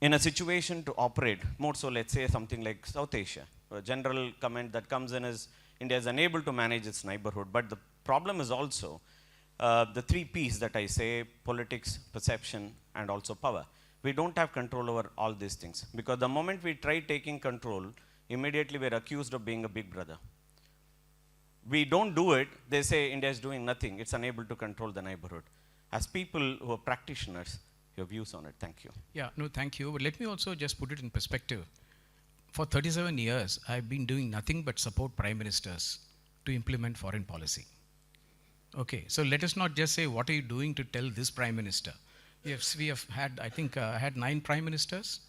in a situation to operate, more so let's say something like South Asia, a general comment that comes in is India is unable to manage its neighborhood, but the problem is also the three P's that I say: politics, perception, and also power. We don't have control over all these things, because the moment we try taking control, immediately we're accused of being a big brother. We don't do it, they say India is doing nothing, it's unable to control the neighborhood. As people who are practitioners, your views on it. Thank you. Yeah, no, thank you. But let me also just put it in perspective. For 37 years, I've been doing nothing but support prime ministers to implement foreign policy. Okay, so let us not just say, what are you doing to tell this prime minister? We have had, I think, had 9 prime ministers.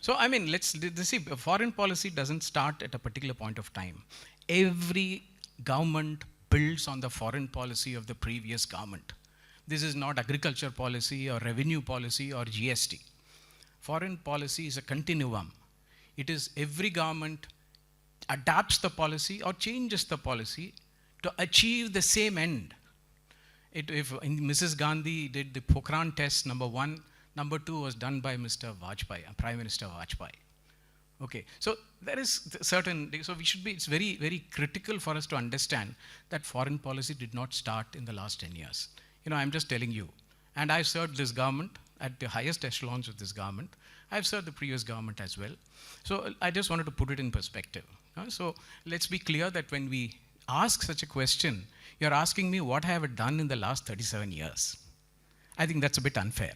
So, I mean, let's see, foreign policy doesn't start at a particular point of time. Every government builds on the foreign policy of the previous government. This is not agriculture policy or revenue policy or GST. Foreign policy is a continuum. It is every government adapts the policy or changes the policy to achieve the same end. If Mrs. Gandhi did the Pokhran test, number 1, number 2 was done by Mr. Vajpayee, Prime Minister Vajpayee. Okay, so there is certain, so we should be, it's very, very critical for us to understand that foreign policy did not start in the last 10 years. I'm just telling you. And I've served this government at the highest echelons of this government. I've served the previous government as well. So I just wanted to put it in perspective. So let's be clear that when we ask such a question, you're asking me what have I done in the last 37 years. I think that's a bit unfair.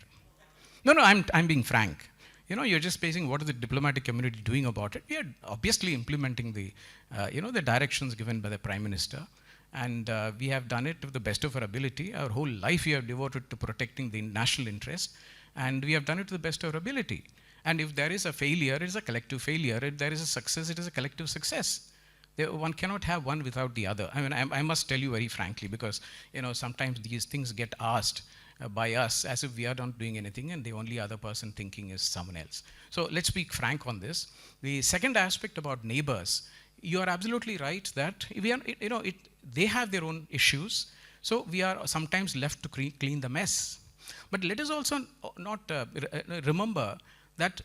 No, I'm being frank. you're just facing what is the diplomatic community doing about it. We are obviously implementing the, the directions given by the Prime Minister. And we have done it to the best of our ability. Our whole life we have devoted to protecting the national interest. And we have done it to the best of our ability. And if there is a failure, it is a collective failure. If there is a success, it is a collective success. One cannot have one without the other. I mean, I must tell you very frankly, because sometimes these things get asked by us as if we are not doing anything and the only other person thinking is someone else. So let's be frank on this. The second aspect about neighbors, you are absolutely right that we are, they have their own issues. So we are sometimes left to clean the mess. But let us also not remember that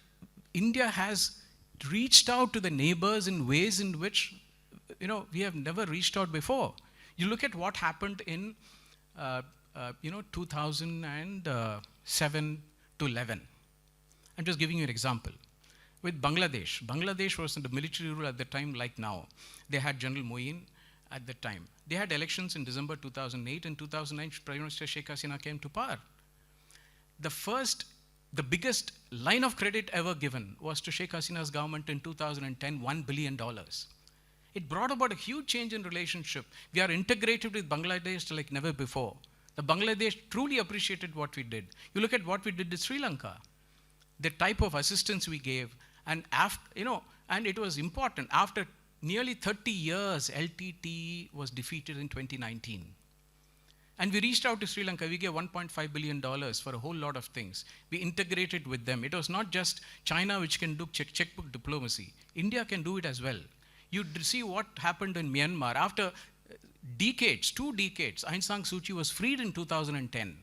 India has reached out to the neighbors in ways in which we have never reached out before. You look at what happened in 2007 to 11. I'm just giving you an example. With Bangladesh. Bangladesh was in the military rule at the time like now. They had General Moin at the time. They had elections in December 2008. In 2009, Prime Minister Sheikh Hasina came to power. The biggest line of credit ever given was to Sheikh Hasina's government in 2010, $1 billion. It brought about a huge change in relationship. We are integrated with Bangladesh like never before. The Bangladesh truly appreciated what we did. You look at what we did to Sri Lanka, the type of assistance we gave, and and it was important. After nearly 30 years, LTT was defeated in 2019. And we reached out to Sri Lanka. We gave $1.5 billion for a whole lot of things. We integrated with them. It was not just China which can do checkbook diplomacy. India can do it as well. You see what happened in Myanmar. After decades, 2 decades, Aung San Suu Kyi was freed in 2010.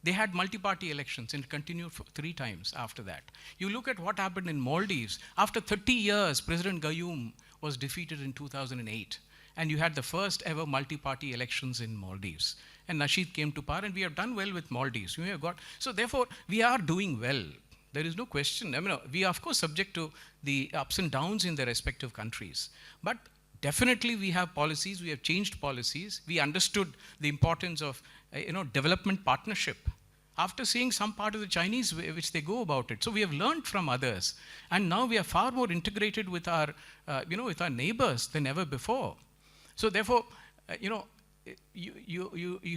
They had multi-party elections and it continued for 3 times after that. You look at what happened in Maldives. After 30 years, President Gayoom was defeated in 2008. And you had the first ever multi-party elections in Maldives. And Nasheed came to power, and we have done well with Maldives. So therefore, we are doing well. There is no question. I mean, we are, of course, subject to the ups and downs in the respective countries. But definitely we have policies, we have changed policies. We understood the importance of, development partnership after seeing some part of the Chinese way which they go about it. So we have learned from others. And now we are far more integrated with our, with our neighbors than ever before. So therefore, you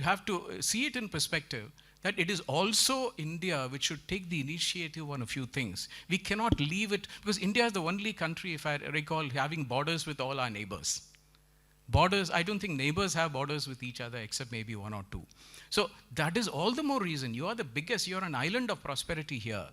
have to see it in perspective that it is also India which should take the initiative on a few things. We cannot leave it, because India is the only country, if I recall, having borders with all our neighbors. Borders, I don't think neighbors have borders with each other except maybe 1 or 2. So that is all the more reason. You are the biggest, you are an island of prosperity here.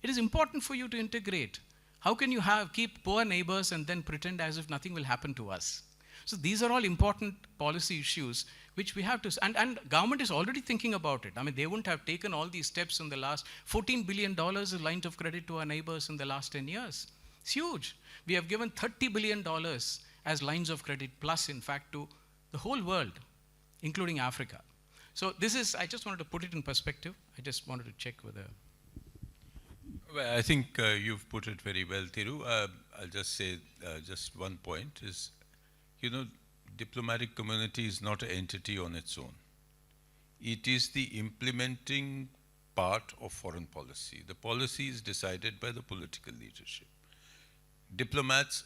It is important for you to integrate. How can you keep poor neighbors and then pretend as if nothing will happen to us? So these are all important policy issues which we have to, and government is already thinking about it. I mean, they wouldn't have taken all these steps in the last, $14 billion is lines of credit to our neighbors in the last 10 years. It's huge. We have given $30 billion as lines of credit, plus in fact to the whole world, including Africa. So this is, I just wanted to put it in perspective. I just wanted to check whether. Well, I think you've put it very well, Thiru. I'll just say just one point is, diplomatic community is not an entity on its own. It is the implementing part of foreign policy. The policy is decided by the political leadership. Diplomats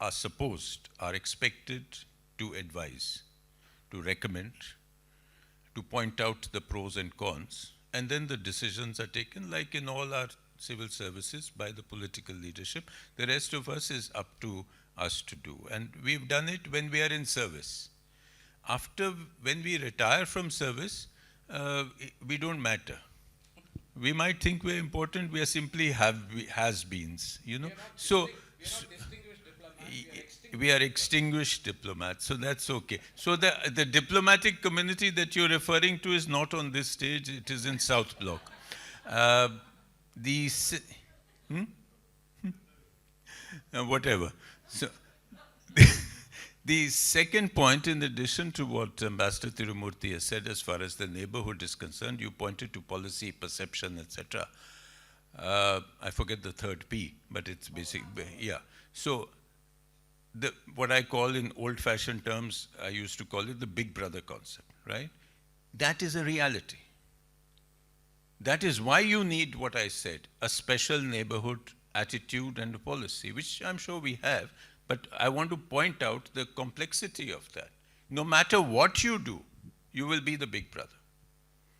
are expected to advise, to recommend, to point out the pros and cons, and then the decisions are taken, like in all our civil services, by the political leadership. The rest of us is up to us to do. And we've done it when we are in service. When we retire from service, we don't matter. We might think we're important, we are simply has-beens, So, we are extinguished diplomats, so that's okay. So the diplomatic community that you're referring to is not on this stage, it is in South Block. Whatever. So, the second point, in addition to what Ambassador Tirumurti has said as far as the neighborhood is concerned, you pointed to policy, perception, etc. I forget the third P, but it's basic, yeah. So, what I call in old-fashioned terms, I used to call it the big brother concept, right? That is a reality. That is why you need what I said, a special neighborhood attitude and a policy, which I'm sure we have, but I want to point out the complexity of that. No matter what you do, you will be the big brother.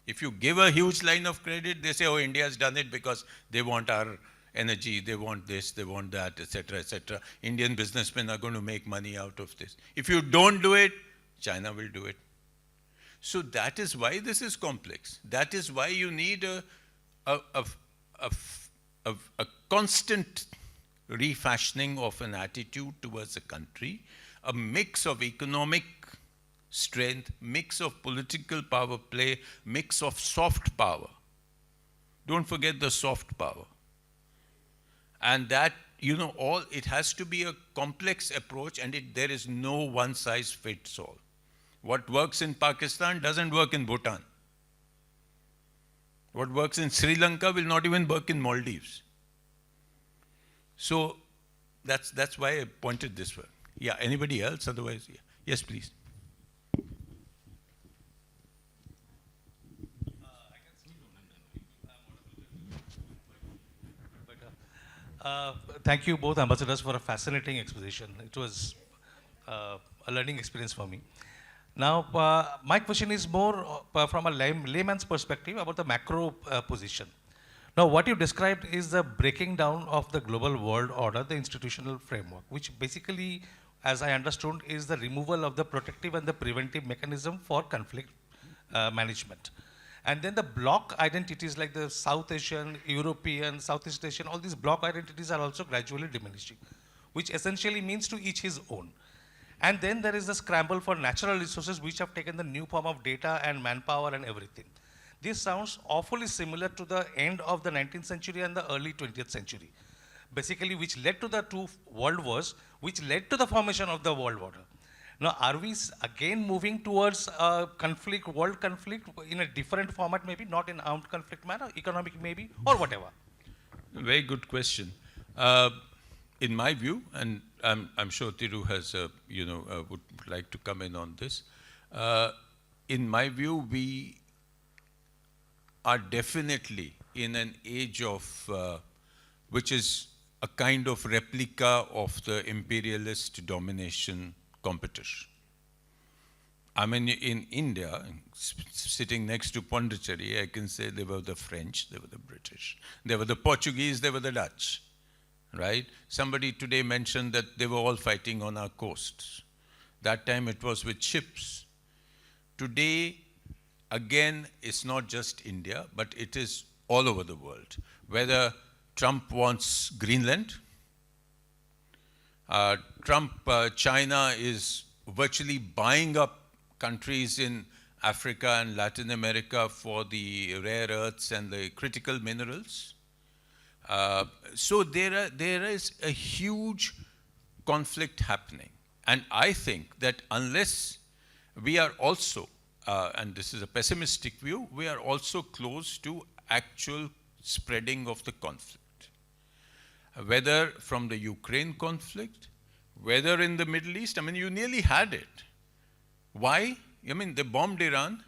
If you give a huge line of credit, they say, oh, India has done it because they want our energy, they want this, they want that, etc., etc. Indian businessmen are going to make money out of this. If you don't do it, China will do it. So that is why this is complex. That is why you need a constant refashioning of an attitude towards a country, a mix of economic strength, mix of political power play, mix of soft power. Don't forget the soft power. And that, it has to be a complex approach, and there is no one size fits all. What works in Pakistan doesn't work in Bhutan. What works in Sri Lanka will not even work in Maldives. So that's why I pointed this way. Yeah, anybody else? Otherwise, yeah. Yes, please. Thank you both ambassadors for a fascinating exposition. It was a learning experience for me. Now, my question is more from a layman's perspective about the macro position. Now, what you described is the breaking down of the global world order, the institutional framework, which basically, as I understood, is the removal of the protective and the preventive mechanism for conflict management. And then the bloc identities like the South Asian, European, Southeast Asian, all these bloc identities are also gradually diminishing, which essentially means to each his own. And then there is the scramble for natural resources which have taken the new form of data and manpower and everything. This sounds awfully similar to the end of the 19th century and the early 20th century, basically which led to the two world wars, which led to the formation of the world order. Now, are we again moving towards conflict, world conflict in a different format maybe, not in armed conflict manner, economic maybe, or whatever? Very good question. In my view, and I'm sure Tiru has, would like to come in on this. In my view, we are definitely in an age of, which is a kind of replica of the imperialist domination competition. I mean, in India, sitting next to Pondicherry, I can say they were the French, they were the British, they were the Portuguese, they were the Dutch, right? Somebody today mentioned that they were all fighting on our coasts. That time it was with ships. Today, again, it's not just India, but it is all over the world. Whether Trump wants Greenland, China is virtually buying up countries in Africa and Latin America for the rare earths and the critical minerals. So there is a huge conflict happening. And I think that unless we are also, and this is a pessimistic view, we are also close to actual spreading of the conflict. Whether from the Ukraine conflict, whether in the Middle East, I mean, you nearly had it. Why? I mean, they bombed Iran.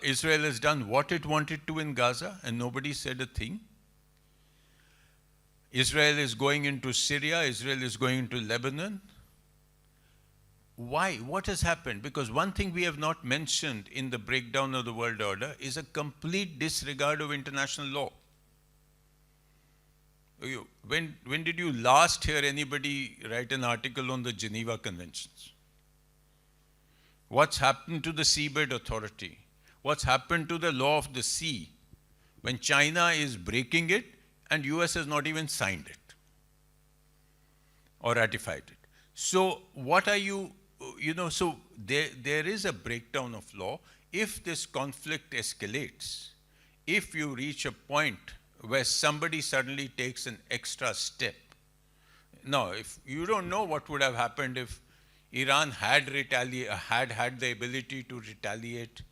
Israel has done what it wanted to in Gaza, and nobody said a thing. Israel is going into Syria. Israel is going into Lebanon. Why? What has happened? Because one thing we have not mentioned in the breakdown of the world order is a complete disregard of international law. When did you last hear anybody write an article on the Geneva Conventions? What's happened to the Seabed Authority? What's happened to the law of the sea when China is breaking it and US has not even signed it or ratified it? So what are you, so there is a breakdown of law. If this conflict escalates, if you reach a point where somebody suddenly takes an extra step. Now, if you don't know what would have happened if Iran had the ability to retaliate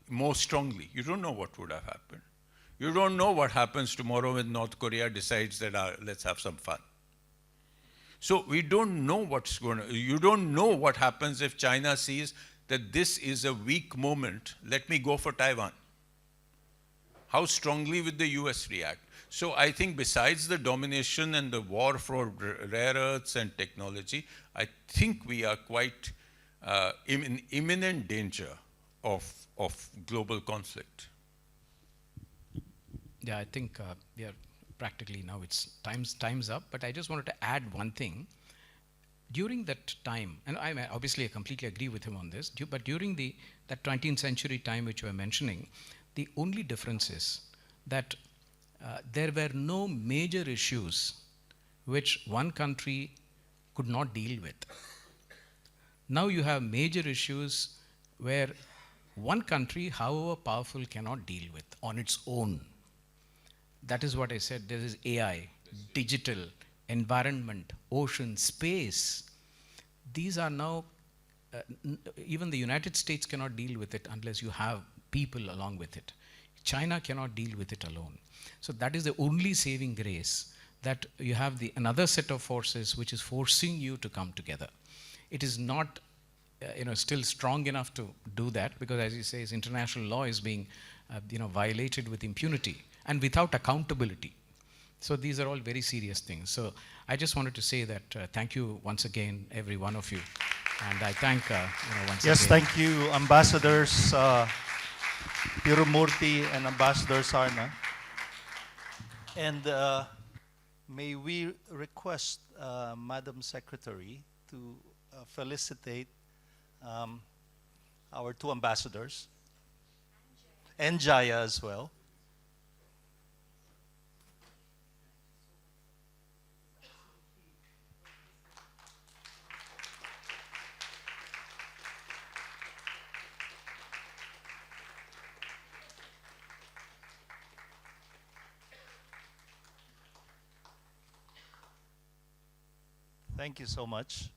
more strongly. You don't know what would have happened. You don't know what happens tomorrow when North Korea decides that let's have some fun. So we don't know what's going to, you don't know what happens if China sees that this is a weak moment, let me go for Taiwan. How strongly would the US react? So I think besides the domination and the war for rare earths and technology, I think we are quite in imminent danger of global conflict. Yeah, I think we are practically now it's time's up, but I just wanted to add one thing. During that time, and I completely agree with him on this, but during that 20th century time which you were mentioning, the only difference is that there were no major issues which one country could not deal with. Now you have major issues where one country, however powerful, cannot deal with on its own. That is what I said. There is AI, digital, environment, ocean, space. These are now, even the United States cannot deal with it unless you have people along with it. China cannot deal with it alone. So that is the only saving grace, that you have another set of forces which is forcing you to come together. It is not still strong enough to do that, because as you say, international law is being violated with impunity and without accountability. So these are all very serious things. So I just wanted to say that thank you once again, every one of you. And I thank once again. Yes, thank you, Ambassadors Tirumurti and Ambassador Sarna. And may we request Madam Secretary to felicitate our two ambassadors and Jaya as well. Thank you so much.